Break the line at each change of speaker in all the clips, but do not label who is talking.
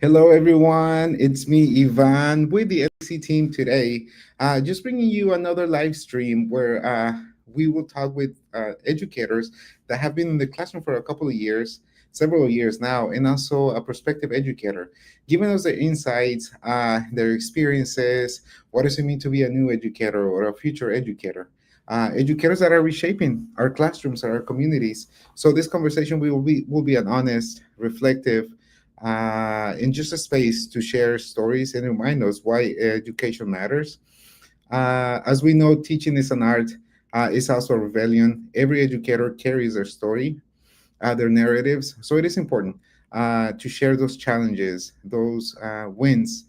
Hello, everyone. It's me, Ivan, with the LC team today. Just bringing you another live stream where we will talk with educators that have been in the classroom for a couple of years, several years now, and also a prospective educator, giving us their insights, their experiences. What does it mean to be a new educator or a future educator? Educators that are reshaping our classrooms, our communities. So this conversation will be an honest, reflective, in just a space to share stories and remind us why education matters. As we know, teaching is an art. It's also a rebellion. Every educator carries their story, their narratives. So it is important to share those challenges, those wins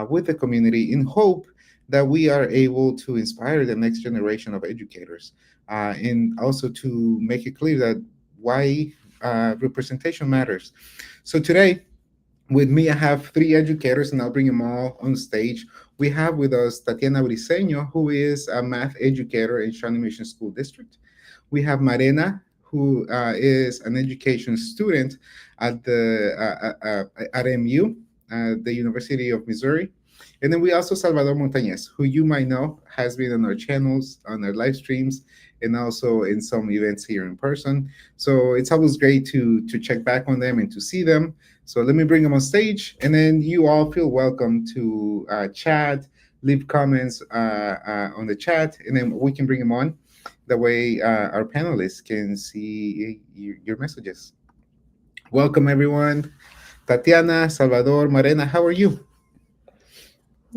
with the community in hope that we are able to inspire the next generation of educators, and also to make it clear that why representation matters. So today, with me, I have three educators, and I'll bring them all on stage. We have with us Tatiana Briseño, who is a math educator in Shawnee Mission School District. We have Marena, who is an education student at MU, the University of Missouri. And then we also Salvador Montañez, who you might know has been on our channels, on our live streams, and also in some events here in person. So it's always great to check back on them and to see them. So let me bring them on stage, and then you all feel welcome to chat, leave comments on the chat, and then we can bring them on. That way, our panelists can see your messages. Welcome, everyone. Tatiana, Salvador, Marena, how are you?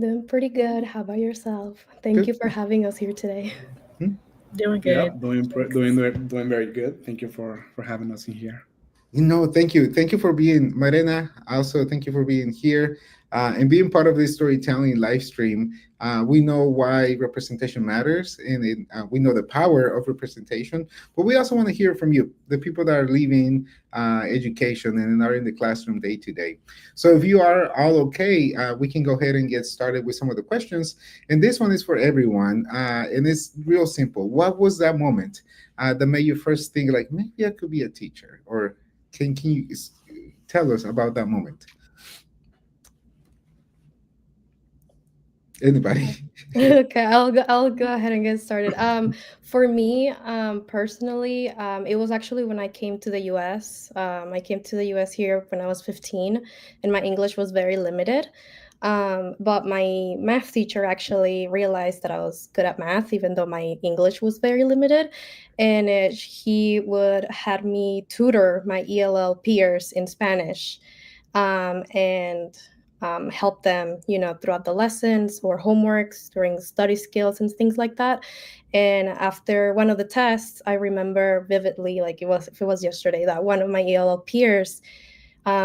Doing pretty good. How about yourself? Thank
Good.
you for having us here today.
Hmm?
Doing
Yeah,
good.
doing very good. Thank you for having us in here.
Thank you. Thank you for being, Marina. Also, thank you for being here and being part of this storytelling live stream. We know why representation matters, and we know the power of representation, but we also want to hear from you, the people that are leaving education and are in the classroom day to day. So if you are all okay, we can go ahead and get started with some of the questions. And this one is for everyone, and it's real simple. What was that moment that made you first think, like, maybe I could be a teacher? Or can you tell us about that moment? Anybody?
Okay, I'll go ahead and get started. For me, personally, it was actually when I came to the US. I came to the US here when I was 15, and my English was very limited. But my math teacher actually realized that I was good at math, even though my English was very limited, and he would had me tutor my ELL peers in Spanish, and help them, throughout the lessons or homeworks during study skills and things like that. And after one of the tests, I remember vividly, like if it was yesterday, that one of my ELL peers,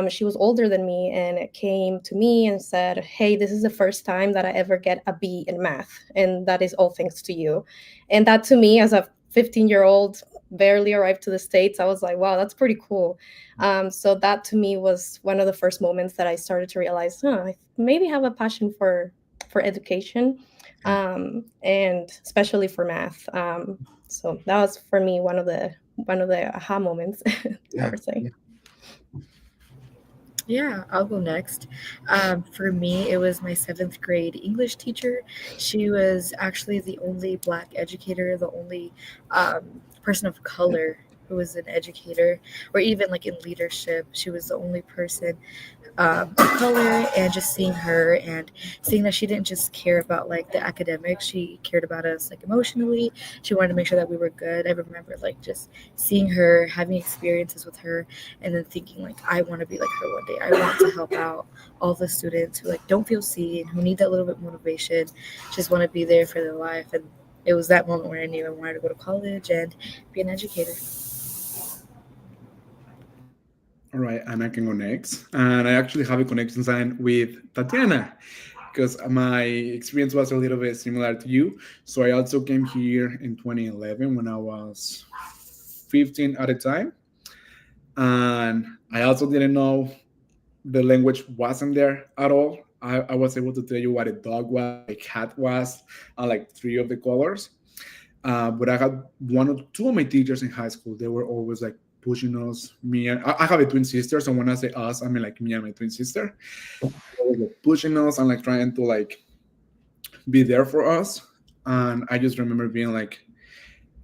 she was older than me, and it came to me and said, "Hey, this is the first time that I ever get a B in math, and that is all thanks to you." And that to me, as a 15-year-old, barely arrived to the States, I was like, wow, that's pretty cool. So that to me was one of the first moments that I started to realize, I maybe have a passion for education, and especially for math. So that was for me one of the aha moments,
Yeah,
per se.
yeah.
Yeah, I'll go next. For me, it was my seventh grade English teacher. She was actually the only Black educator, the only person of color who was an educator, or even like in leadership. She was the only person of color, and just seeing her and seeing that she didn't just care about like the academics, she cared about us like emotionally. She wanted to make sure that we were good. I remember like just seeing her, having experiences with her, and then thinking like I want to be like her one day. I want to help out all the students who like don't feel seen, who need that little bit motivation, just want to be there for their life. And it was that moment where I knew I wanted to go to college and be an educator.
All right, and I can go next. And I actually have a connection sign with Tatiana because my experience was a little bit similar to you. So I also came here in 2011 when I was 15 at the time, and I also didn't know the language wasn't there at all. I was able to tell you what a dog was, what a cat was, and like three of the colors. But I had one or two of my teachers in high school. They were always like pushing us. I have a twin sister, so when I say us, I mean like me and my twin sister. Always, like, pushing us and like trying to like be there for us. And I just remember being like,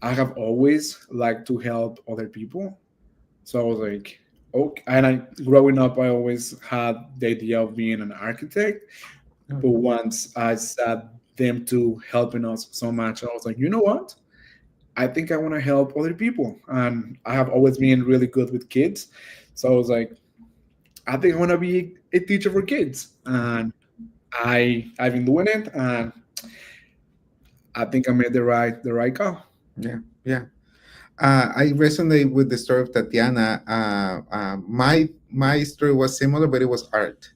I have always liked to help other people. So I was like, okay. And growing up, I always had the idea of being an architect. But once I sat them to helping us so much, I was like, you know what? I think I want to help other people. And I have always been really good with kids. So I was like, I think I want to be a teacher for kids. And I've been doing it, and I think I made the right call.
Yeah, yeah. I resonate with the story of Tatiana. My story was similar, but it was art.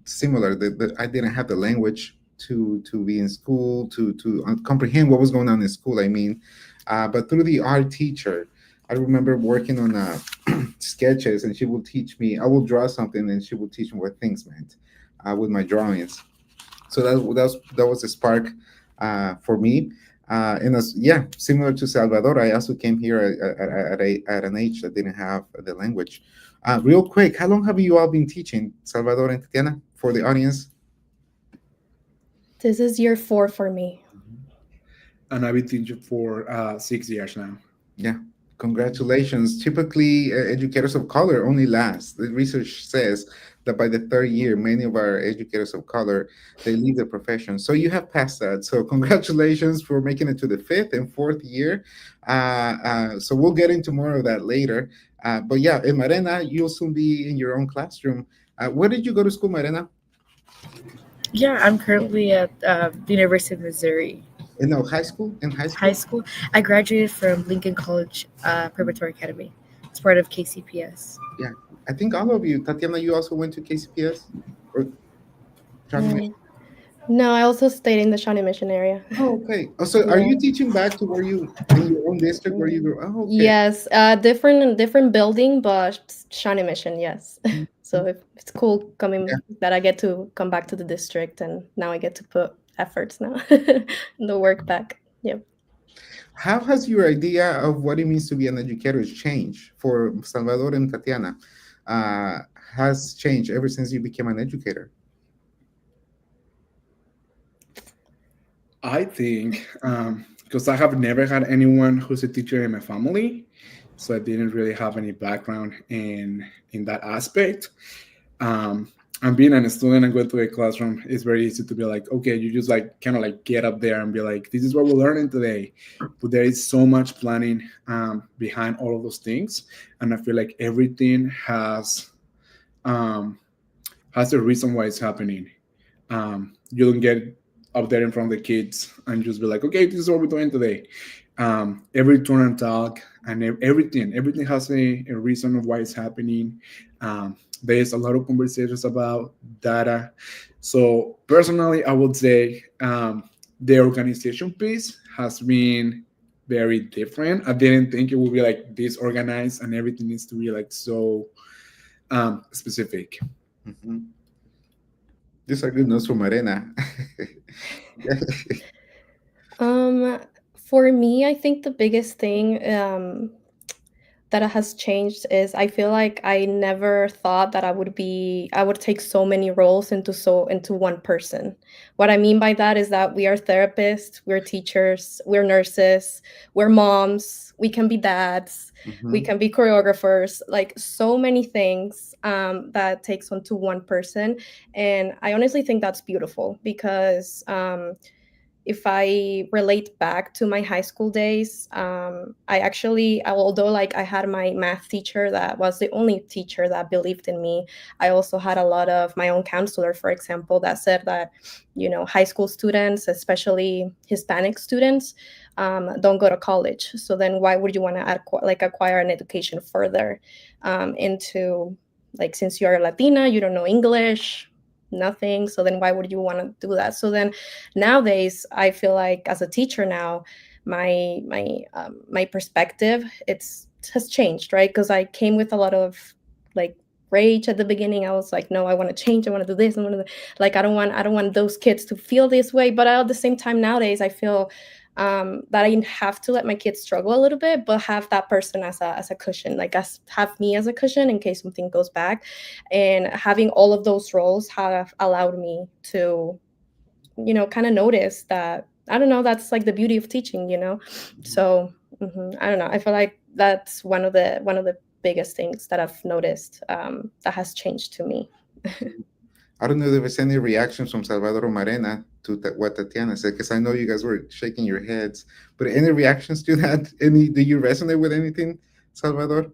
Similar. I didn't have the language to be in school to comprehend what was going on in school. I mean, but through the art teacher, I remember working on sketches, and she would teach me. I will draw something, and she would teach me what things meant with my drawings. So that was a spark for me. And as yeah, similar to Salvador, I also came here at an age that didn't have the language. Real quick, how long have you all been teaching, Salvador and Tatiana, for the audience?
This is year 4 for me.
And I've been teaching for 6 years now.
Yeah, congratulations. Typically, educators of color only last. The research says that by the third year, many of our educators of color, they leave the profession. So you have passed that. So congratulations for making it to the 5th and 4th year. So we'll get into more of that later. But yeah, in Marena, you'll soon be in your own classroom. Where did you go to school, Marena?
Yeah, I'm currently at the University of Missouri
No, high school? In high school?
High School. I graduated from Lincoln College Preparatory Academy. It's part of KCPS.
Yeah, I think all of you. Tatiana, you also went to KCPS? Or Shawnee Mission?
No, I also stayed in the Shawnee Mission area.
Oh, okay. Oh, so are you teaching back to where you, in your own district where you grew? Oh, okay.
Yes, different building, but Shawnee Mission, yes. So it's cool coming that I get to come back to the district, and now I get to put efforts now the work back. Yep.
How has your idea of what it means to be an educator changed for Salvador and Tatiana? Has changed ever since you became an educator?
I think because I have never had anyone who's a teacher in my family, so I didn't really have any background in that aspect. And being a student and going to a classroom, it's very easy to be like, okay, you just like kind of like get up there and be like, this is what we're learning today. But there is so much planning behind all of those things, and I feel like everything has a reason why it's happening. You don't get up there in front of the kids and just be like, okay, this is what we're doing today. Every turn and talk and everything has a reason of why it's happening. There's a lot of conversations about data. So personally, I would say the organization piece has been very different. I didn't think it would be like this organized and everything needs to be like so specific.
Mm-hmm. These are good news for Marena.
For me, I think the biggest thing that has changed is I feel like I never thought that I would take so many roles into one person. What I mean by that is that we are therapists, we're teachers, we're nurses, we're moms, we can be dads, we can be choreographers, like so many things that takes onto one person. And I honestly think that's beautiful because if I relate back to my high school days, although like I had my math teacher that was the only teacher that believed in me, I also had a lot of my own counselor, for example, that said that, high school students, especially Hispanic students, don't go to college. So then why would you want to acquire an education further into, like, since you're Latina, you don't know English, nothing, so then why would you want to do that? So then nowadays I feel like as a teacher now, my perspective has changed, right? Because I came with a lot of like rage at the beginning. I was like, no, I want to change, I want to do this, I don't want those kids to feel this way. But at the same time nowadays I feel that I have to let my kids struggle a little bit, but have that person as a cushion, like have me as a cushion in case something goes back. And having all of those roles have allowed me to, kind of notice that, I don't know, that's like the beauty of teaching, So I don't know. I feel like that's one of the biggest things that I've noticed, that has changed to me.
I don't know if there's any reactions from Salvador or Marena to what Tatiana said, because I know you guys were shaking your heads. But any reactions to that? Do you resonate with anything, Salvador?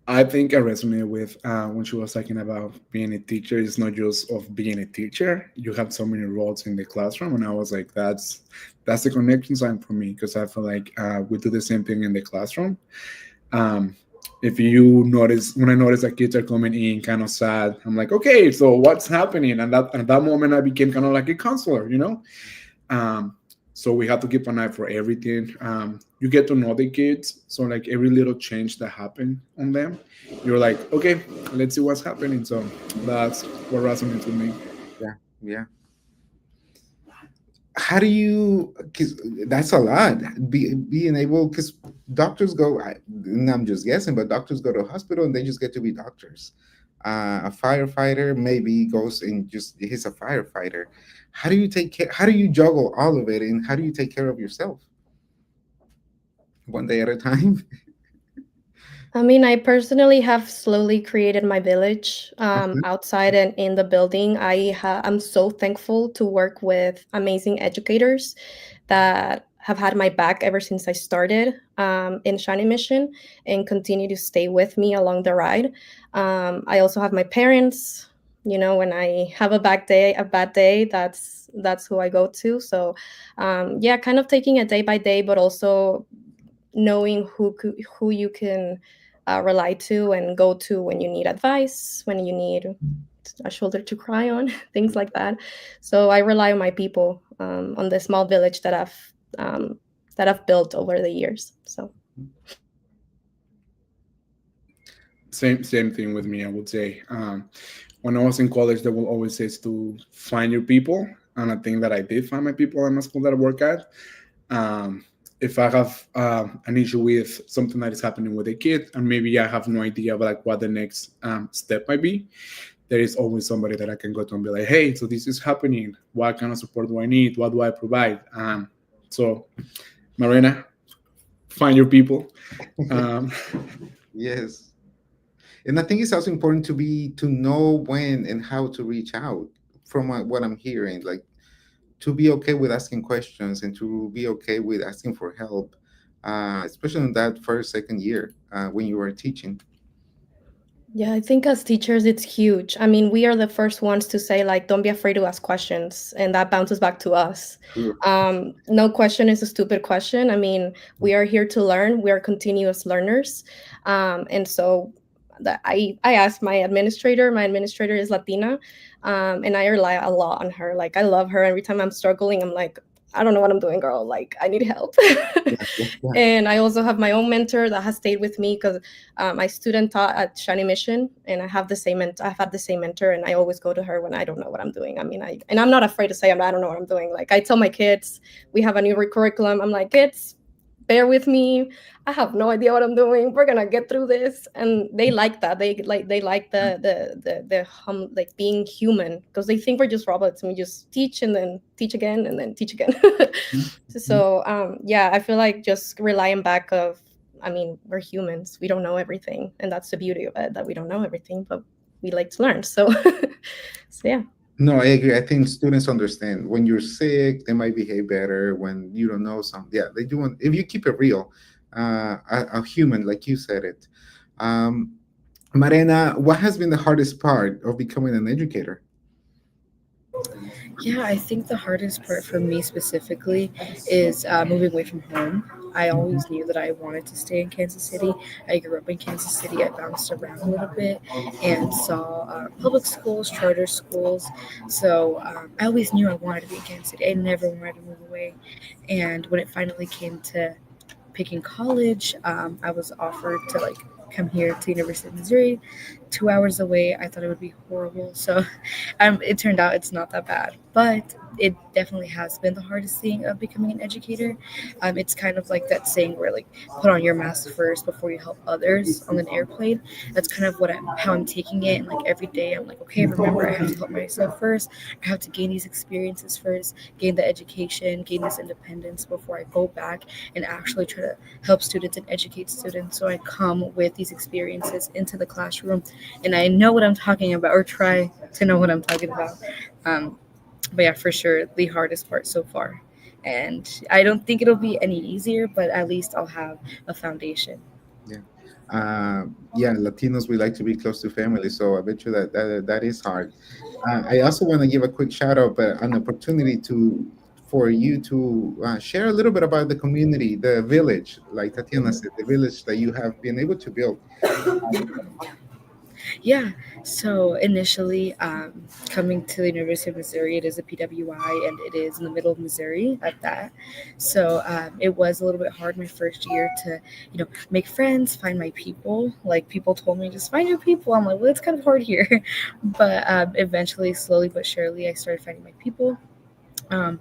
I think I resonated with when she was talking about being a teacher. It's not just of being a teacher. You have so many roles in the classroom, and I was like, that's the connection sign for me, because I feel like we do the same thing in the classroom. If you notice, when I notice that kids are coming in kind of sad, I'm like, okay, so what's happening? And at that moment, I became kind of like a counselor, So we have to keep an eye for everything. You get to know the kids, so like every little change that happened on them, you're like, okay, let's see what's happening. So that's what resonates with me.
Yeah. How do you? Because that's a lot. Being able, because doctors go, and I'm just guessing, but doctors go to a hospital and they just get to be doctors. A firefighter maybe goes and just he's a firefighter. How do you take care? How do you juggle all of it, and how do you take care of yourself? One day at a time.
I mean, I personally have slowly created my village,
Mhm.
outside and in the building. I'm so thankful to work with amazing educators that have had my back ever since I started, in Shining Mission, and continue to stay with me along the ride. I also have my parents. When I have a bad day, that's who I go to. So, yeah, kind of taking it day by day, but also knowing who you can, rely to and go to when you need advice, when you need a shoulder to cry on, things like that. So I rely on my people, on the small village that I've built over the years. So
Same thing with me, I would say. When I was in college, they will always say to find your people, and I think that I did find my people in my school that I work at. If I have an issue with something that is happening with a kid, and maybe I have no idea about like what the next step might be, there is always somebody that I can go to and be like, hey, so this is happening. What kind of support do I need? What do I provide? So, Marina, find your people.
Yes. And I think it's also important to know when and how to reach out. From what I'm hearing, like to be okay with asking questions and to be okay with asking for help, especially in that first, second year when you are teaching.
yeah, I think as teachers, it's huge. I mean, we are the first ones to say, like, don't be afraid to ask questions, and that bounces back to us.
True.
No question is a stupid question. I mean, we are here to learn. We are continuous learners, and so I asked my administrator. My administrator is Latina, and I rely a lot on her. Like, I love her. Every time I'm struggling, I'm like, I don't know what I'm doing, girl. Like, I need help.
Yeah, yeah, yeah.
And I also have my own mentor that has stayed with me because, my student taught at Shining Mission, and I've had the same mentor, and I always go to her when I don't know what I'm doing. I mean, I'm not afraid to say I don't know what I'm doing. Like, I tell my kids, we have a new curriculum. I'm like, kids, bear with me. I have no idea what I'm doing. We're gonna get through this, and they like that. They like like being human, because they think we're just robots and we just teach and then teach again and then teach again. So yeah, I feel like just relying back of, I mean, we're humans. We don't know everything, and that's the beauty of it, that we don't know everything, but we like to learn. So so yeah.
No, I agree. I think students understand when you're sick, they might behave better. When you don't know something, yeah, they do. If you keep it real, a human, like you said it. Um, Marena, what has been the hardest part of becoming an educator?
Yeah, I think the hardest part for me specifically is moving away from home. I
Mhm.
always knew that I wanted to stay in Kansas City. I grew up in Kansas City. I bounced around a little bit and saw public schools, charter schools. So I always knew I wanted to be in Kansas City. I never wanted to move away. And when it finally came to picking college, I was offered to like come here to University of Missouri, 2 hours away. I thought it would be horrible. So it turned out it's not that bad. but it definitely has been the hardest thing of becoming an educator. It's kind of like that saying where like put on your mask first before you help others on an airplane. That's kind of how I'm taking it. And like every day, I'm like, okay, remember, I have to help myself first. I have to gain these experiences first, gain the education, gain this independence before I go back and actually try to help students and educate students. So I come with these experiences into the classroom, and I know what I'm talking about, or try to know what I'm talking about. Um, but yeah, for sure, the hardest part so far. And I don't think it'll be any easier, but at least I'll have a foundation.
Yeah. Yeah, Latinos, we like to be close to family, so I bet you that is hard. I also want to give a quick shout out, but an opportunity to for you to share a little bit about the community, the village, like Tatiana said, the village that you have been able to build.
Yeah. So initially, coming to the University of Missouri, it is a PWI, and it is in the middle of Missouri at that. So it was a little bit hard my first year to, make friends, find my people. Like people told me, just find your people. I'm like, well, it's kind of hard here, but eventually, slowly but surely, I started finding my people. Um,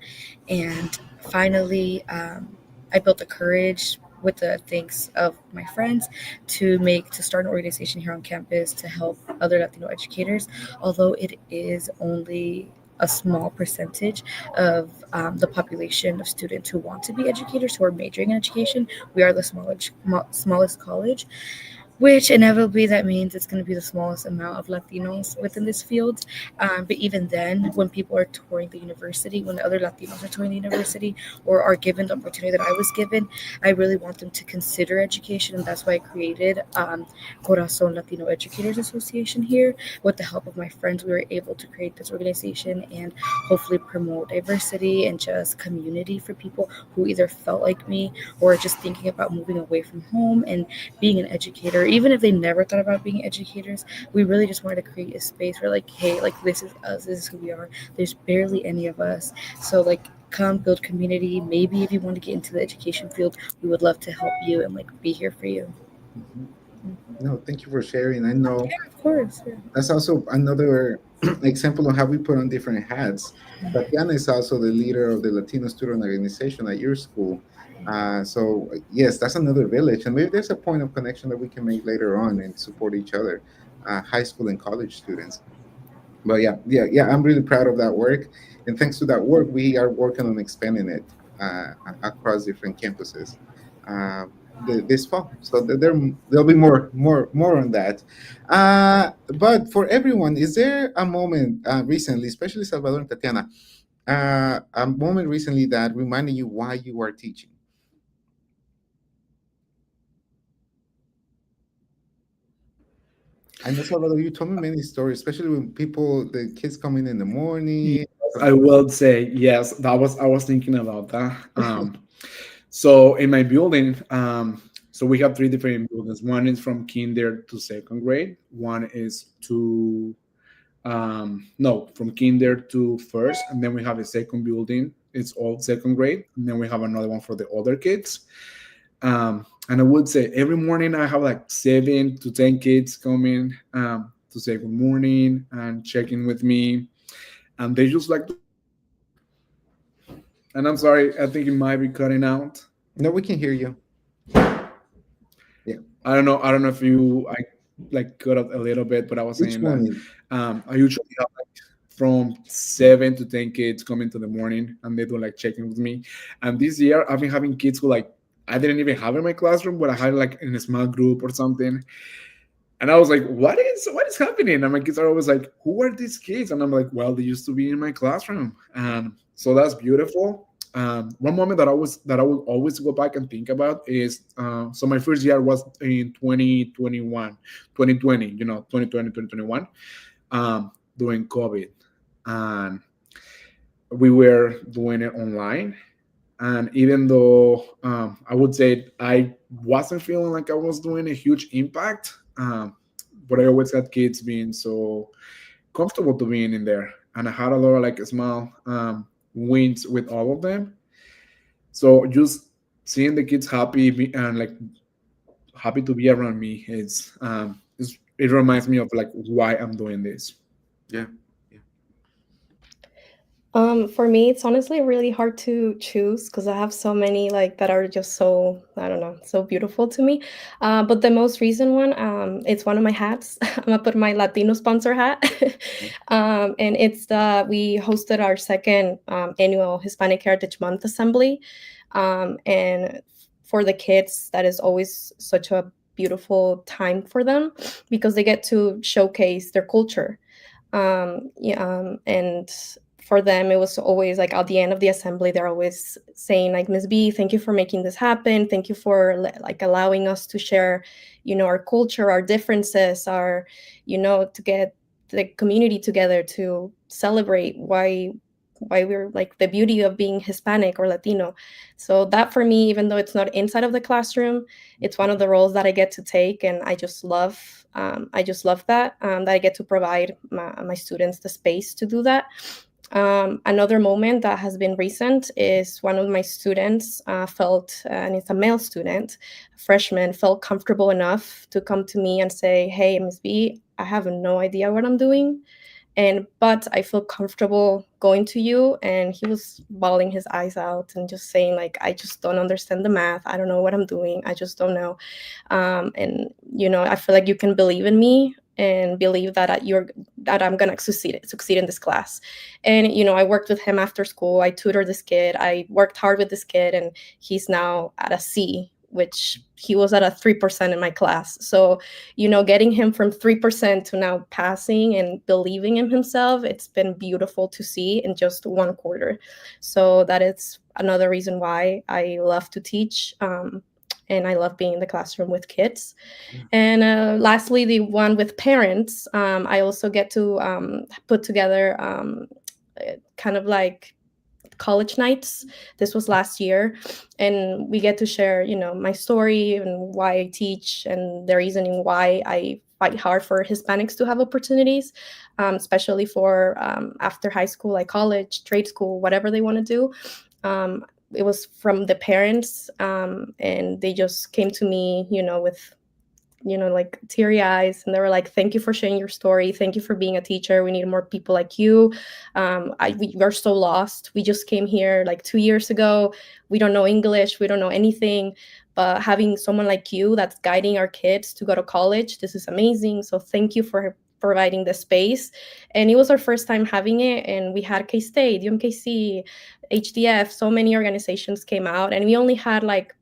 and finally, I built the courage with the thanks of my friends to start an organization here on campus to help other Latino educators. Although it is only a small percentage of the population of students who want to be educators who are majoring in education, we are the smallest college, which inevitably that means it's going to be the smallest amount of Latinos within this field. But even then, when people are touring the university, when other Latinos are touring the university or are given the opportunity that I was given, I really want them to consider education. And that's why I created Corazon Latino Educators Association here. With the help of my friends, we were able to create this organization and hopefully promote diversity and just community for people who either felt like me or just thinking about moving away from home and being an educator, even if they never thought about being educators. We really just wanted to create a space where like, hey, like this is us, this is who we are. There's barely any of us. So like come build community. Maybe if you want to get into the education field, we would love to help you and like be here for you.
Mhm. No, thank you for sharing. I know
Yeah, of course. Yeah.
that's also another example of how we put on different hats. Tatiana is also the leader of the Latino student organization at your school. So yes, that's another village, and maybe there's a point of connection that we can make later on and support each other, high school and college students. But yeah, I'm really proud of that work, and thanks to that work, we are working on expanding it across different campuses this fall. So there'll be more on that. But for everyone, is there a moment recently, especially Salvador and Tatiana, a moment recently that reminded you why you are teaching? I know, Salvador, you told me many stories, especially when the kids come in the
Yes,
morning.
I will say yes. I was thinking about that. So in my building, so we have three different buildings. One is from kinder to second grade. One is to no, from kinder to first, and then we have a second building. It's all second grade, and then we have another one for the older kids. And I would say every morning I have like 7 to 10 kids coming to say good morning and checking with me, and they just like. And I'm sorry, I think it might be cutting out.
No, we can hear you. Yeah.
I don't know if you I like cut out a little bit, but I was
Which
saying that
one?
I usually have like from 7 to 10 kids coming to the morning, and they do like checking with me. And this year I've been having kids who like I didn't even have in my classroom, but I had like in a small group or something. And I was like, what is happening? And my kids are always like, who are these kids? And I'm like, well, they used to be in my classroom. And so that's beautiful. One moment that I will always go back and think about is so my first year was in 2021, 2020, 2020, 2021, during COVID. And we were doing it online. And even though I would say I wasn't feeling like I was doing a huge impact, but I always had kids being so comfortable to being in there, and I had a lot of like small wins with all of them. So just seeing the kids happy and like happy to be around me it reminds me of like why I'm doing this.
Yeah.
For me, it's honestly really hard to choose because I have so many like that are just so, I don't know, so beautiful to me. But the most recent one, it's one of my hats. I'm gonna put my Latino sponsor hat, and it's we hosted our second annual Hispanic Heritage Month assembly, and for the kids, that is always such a beautiful time for them because they get to showcase their culture. Yeah, and for them it was always like at the end of the assembly they're always saying like, Miss B, thank you for making this happen, thank you for like allowing us to share, our culture, our differences, our, to get the community together to celebrate why we're like the beauty of being Hispanic or Latino. So that for me, even though it's not inside of the classroom, it's one of the roles that I get to take, and I just love that I get to provide my students the space to do that. Another moment that has been recent is one of my students felt, and it's a male student, a freshman, felt comfortable enough to come to me and say, "Hey, Ms. B, I have no idea what I'm doing, but I feel comfortable going to you." And he was bawling his eyes out and just saying like, "I just don't understand the math, I don't know what I'm doing, I just don't know." And I feel like you can believe in me and believe that I'm gonna succeed in this class. And I worked with him after school, I tutored this kid, I worked hard with this kid, and he's now at a C, which he was at a 3% in my class. So getting him from 3% to now passing and believing in himself, it's been beautiful to see in just one quarter. So that is another reason why I love to teach, and I love being in the classroom with kids. And lastly, the one with parents, I also get to put together kind of like college nights. This was last year, and we get to share, my story and why I teach and the reasoning why I fight hard for Hispanics to have opportunities, especially for after high school, like college, trade school, whatever they want to do. It was from the parents, and they just came to me, with like teary eyes, and they were like, "Thank you for sharing your story, thank you for being a teacher, we need more people like you. We are so lost, we just came here like 2 years ago, we don't know English, we don't know anything, but having someone like you that's guiding our kids to go to college, this is amazing, so thank you for providing the space." And it was our first time having it, and we had K-State, UMKC, HDF, so many organizations came out, and we only had like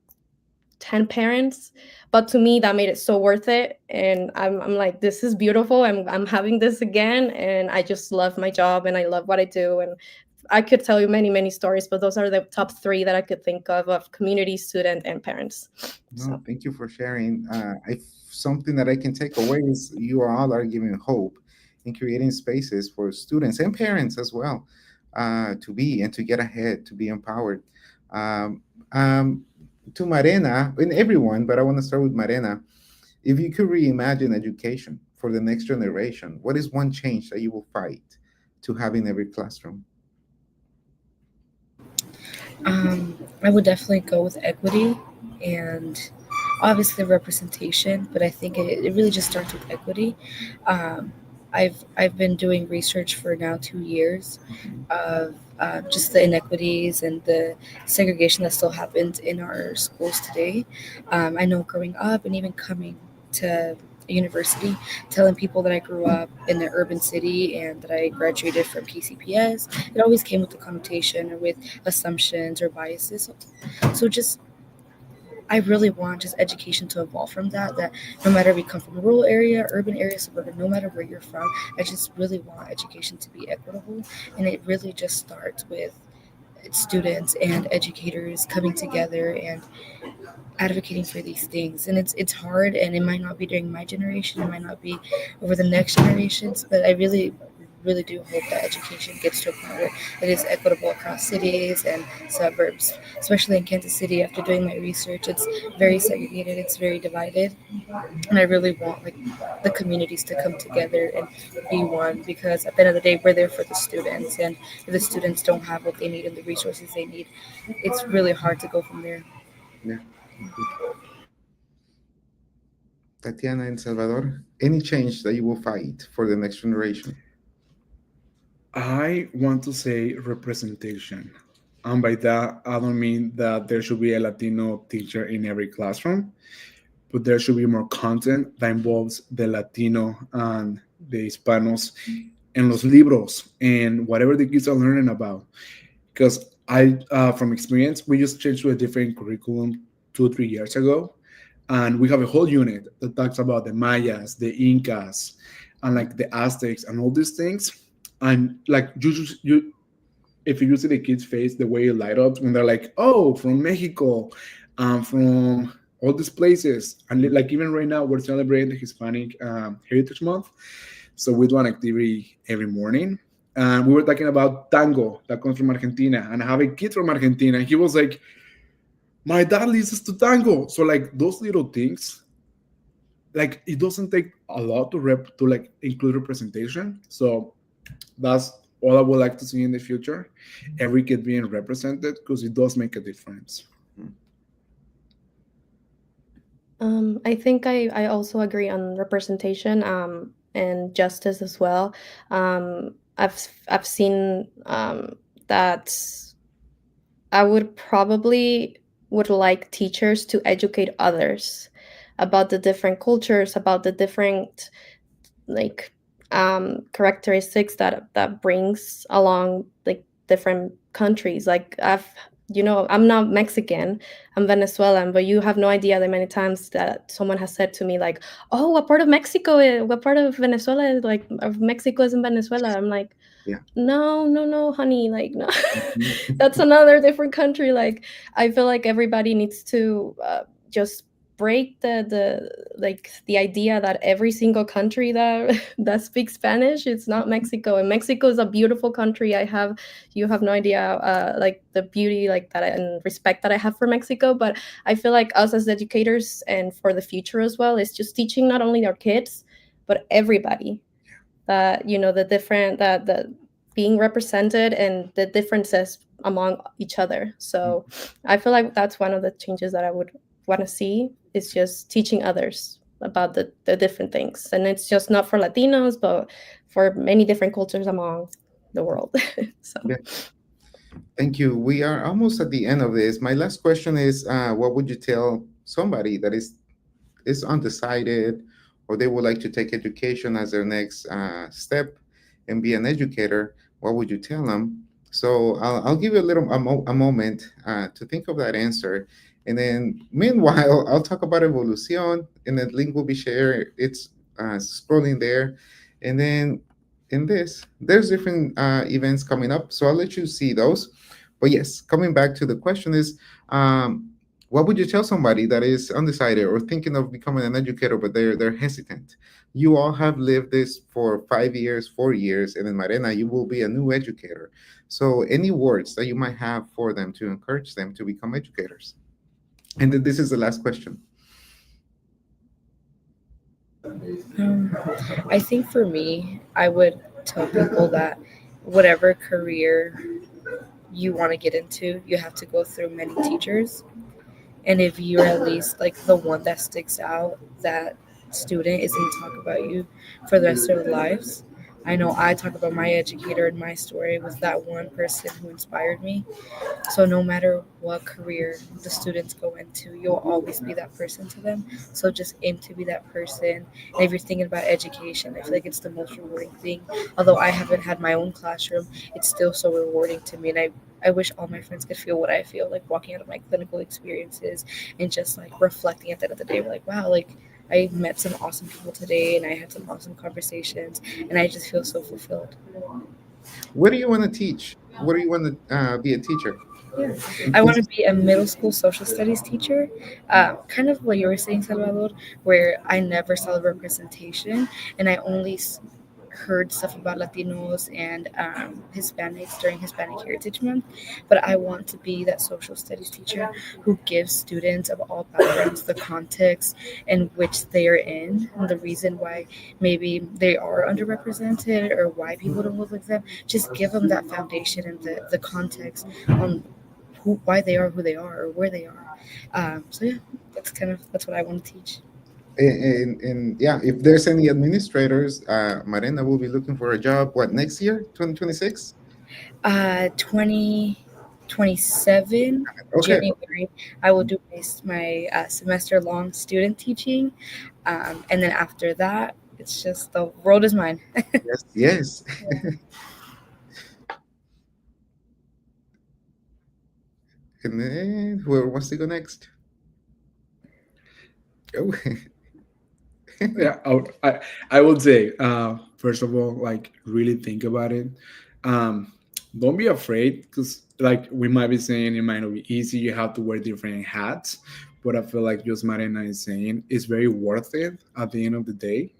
10 parents, but to me that made it so worth it. And I'm like, this is beautiful, I'm having this again, and I just love my job and I love what I do. And I could tell you many stories, but those are the top three that I could think of community, student, and parents.
No, thank you for sharing. Something that I can take away is you all are giving hope in creating spaces for students and parents as well, to be and to get ahead, to be empowered. Um, um, to Marena and everyone, but I want to start with Marena. If you could reimagine education for the next generation, what is one change that you will fight to have in every classroom?
I would definitely go with equity and obviously representation, but I think it really just starts with equity. Um, I've been doing research for now 2 years of just the inequities and the segregation that still happens in our schools today. I know growing up and even coming to a university, telling people that I grew up in the urban city and that I graduated from KCPS, it always came with the connotation or with assumptions or biases. So just I really want just education to evolve from that. That no matter we come from a rural area, urban area, suburban, no matter where you're from, I just really want education to be equitable, and it really just starts with students and educators coming together and advocating for these things. And it's hard, and it might not be during my generation, it might not be over the next generations, but I really do hope that education gets to a point where it is equitable across cities and suburbs, especially in Kansas City. After doing my research, it's very segregated, it's very divided, and I really want like the communities to come together and be one, because at the end of the day, we're there for the students, and if the students don't have what they need and the resources they need, it's really hard to go from there.
Yeah. Tatiana and Salvador, any change that you will fight for the next generation?
I want to say representation. And by that, I don't mean that there should be a Latino teacher in every classroom, but there should be more content that involves the Latino and the Hispanos en los libros and whatever the kids are learning about. Because from experience, we just changed to a different curriculum 2 or 3 years ago, and we have a whole unit that talks about the Mayas, the Incas, and like the Aztecs and all these things. And like if you see the kids' face, the way it light up when they're like, "Oh, from Mexico, from all these places," and like even right now we're celebrating the Hispanic Heritage Month, so we do an activity every morning. And we were talking about tango that comes from Argentina, and I have a kid from Argentina. And he was like, "My dad listens to tango." So like those little things, like it doesn't take a lot to like include representation. So that's all I would like to see in the future. Every kid being represented because it does make a difference.
I think I also agree on representation and justice as well. I've seen that I would like teachers to educate others about the different cultures, about the different like characteristics that brings along like different countries. Like I'm not Mexican, I'm Venezuelan, but you have no idea the many times that someone has said to me like, "Oh, what part of what part of Venezuela is like of Mexico is in Venezuela?" I'm like,
Yeah.
no, honey, like no, that's another different country. Like I feel like everybody needs to just break the idea that every single country that speaks Spanish, it's not Mexico. And Mexico is a beautiful country. You have no idea like the beauty like that and respect that I have for Mexico. But I feel like us as educators and for the future as well is just teaching not only our kids but everybody that the different that the being represented and the differences among each other. So I feel like that's one of the changes that I would want to see, is just teaching others about the different things. And it's just not for Latinos, but for many different cultures among the world. So
Yeah. Thank you. We are almost at the end of this. My last question is, what would you tell somebody that is undecided, or they would like to take education as their next step and be an educator? What would you tell them? So I'll give you a moment to think of that answer. And then meanwhile, I'll talk about Evolucion, and the link will be shared. It's scrolling there. And then there's different events coming up. So I'll let you see those. But yes, coming back to the question is, what would you tell somebody that is undecided or thinking of becoming an educator, but they're hesitant? You all have lived this for 5 years, 4 years, and in Marena, you will be a new educator. So any words that you might have for them to encourage them to become educators? And then this is the last question.
I think for me, I would tell people that whatever career you want to get into, you have to go through many teachers. And if you're at least like the one that sticks out, that student is going to talk about you for the rest of their lives. I know I talk about my educator and my story with that one person who inspired me. So no matter what career the students go into, you'll always be that person to them. So just aim to be that person. And if you're thinking about education, I feel like it's the most rewarding thing. Although I haven't had my own classroom, it's still so rewarding to me. And I wish all my friends could feel what I feel, like walking out of my clinical experiences and just like reflecting at the end of the day. We're like, wow, like I met some awesome people today and I had some awesome conversations and I just feel so fulfilled.
What do you want to teach? What do you want to be a teacher?
Yeah. I want to be a middle school social studies teacher. Kind of what you were saying, Salvador, where I never saw the representation and I only heard stuff about Latinos and Hispanics during Hispanic Heritage Month. But I want to be that social studies teacher who gives students of all backgrounds the context in which they are in, and the reason why maybe they are underrepresented or why people don't look like them. Just give them that foundation and the context on why they are who they are or where they are. So yeah, that's what I want to teach.
And yeah, if there's any administrators, Marina will be looking for a job. What, next year, 2026?
2027
Okay.
January, I will do my semester long student teaching. And then after that, it's just the world is mine.
Yes. Yes. And then whoever wants to go next. Oh.
Yeah, I would say, first of all, like really think about it. Um, don't be afraid because, like, we might be saying it might not be easy. You have to wear different hats, but I feel like just Marina is saying it's very worth it at the end of the day.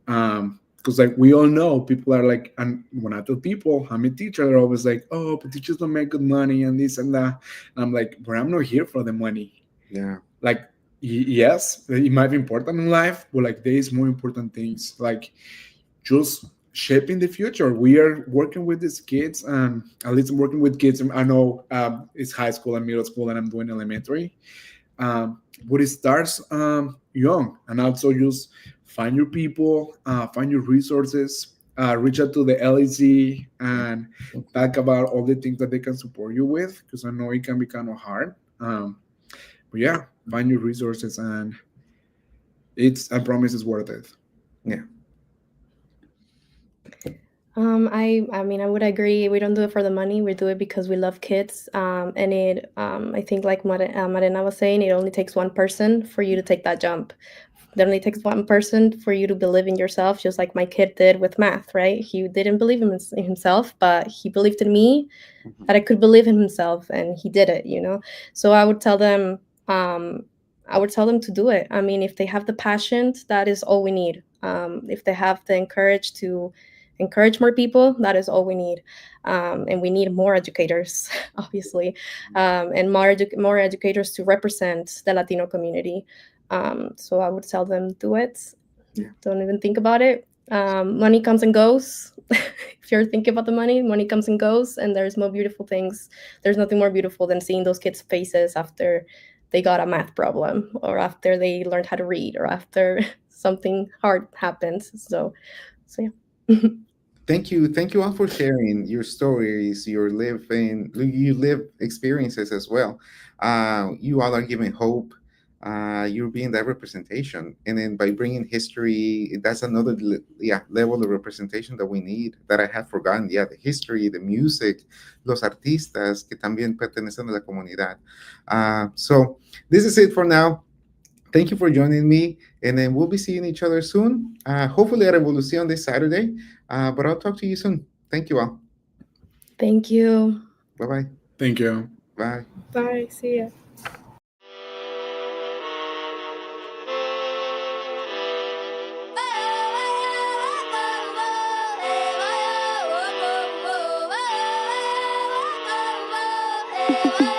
Because like we all know, people are like, and when I tell people I'm a teacher, they're always like, "Oh, but teachers don't make good money and this and that." And I'm like, "But I'm not here for the money."
Yeah.
Like yes, it might be important in life, but like there is more important things, like just shaping the future. We are working with these kids, and at least I'm working with kids. I know it's high school and middle school and I'm doing elementary, but it starts young. And also just find your people, find your resources, reach out to the LEC and talk about all the things that they can support you with, because I know it can be kind of hard. But yeah, find your resources, and I promise it's worth it.
Yeah.
I mean, I would agree. We don't do it for the money. We do it because we love kids. And I think like Marina was saying, it only takes one person for you to take that jump. It only takes one person for you to believe in yourself, just like my kid did with math, right? He didn't believe in himself, but he believed in me that I could believe in himself, and he did it, you know? So I would tell them, to do it. I mean, if they have the passion, that is all we need. If they have the courage to encourage more people, that is all we need. And we need more educators, obviously, and more educators to represent the Latino community. So I would tell them, do it.
Yeah.
Don't even think about it. Money comes and goes. If you're thinking about the money comes and goes, and there's more beautiful things. There's nothing more beautiful than seeing those kids' faces after they got a math problem, or after they learned how to read, or after something hard happens. So yeah.
Thank you all for sharing your stories, your live experiences as well. You all are giving hope. You're being that representation, and then by bringing history, that's another level of representation that we need, that I have forgotten. Yeah, the history, the music, los artistas que también pertenecen a la comunidad. So this is it for now. Thank you for joining me, and then we'll be seeing each other soon. Hopefully at Revolucion this Saturday. But I'll talk to you soon. Thank you all.
Thank you.
Bye-bye.
Thank you.
Bye.
Bye. See ya.
Hey,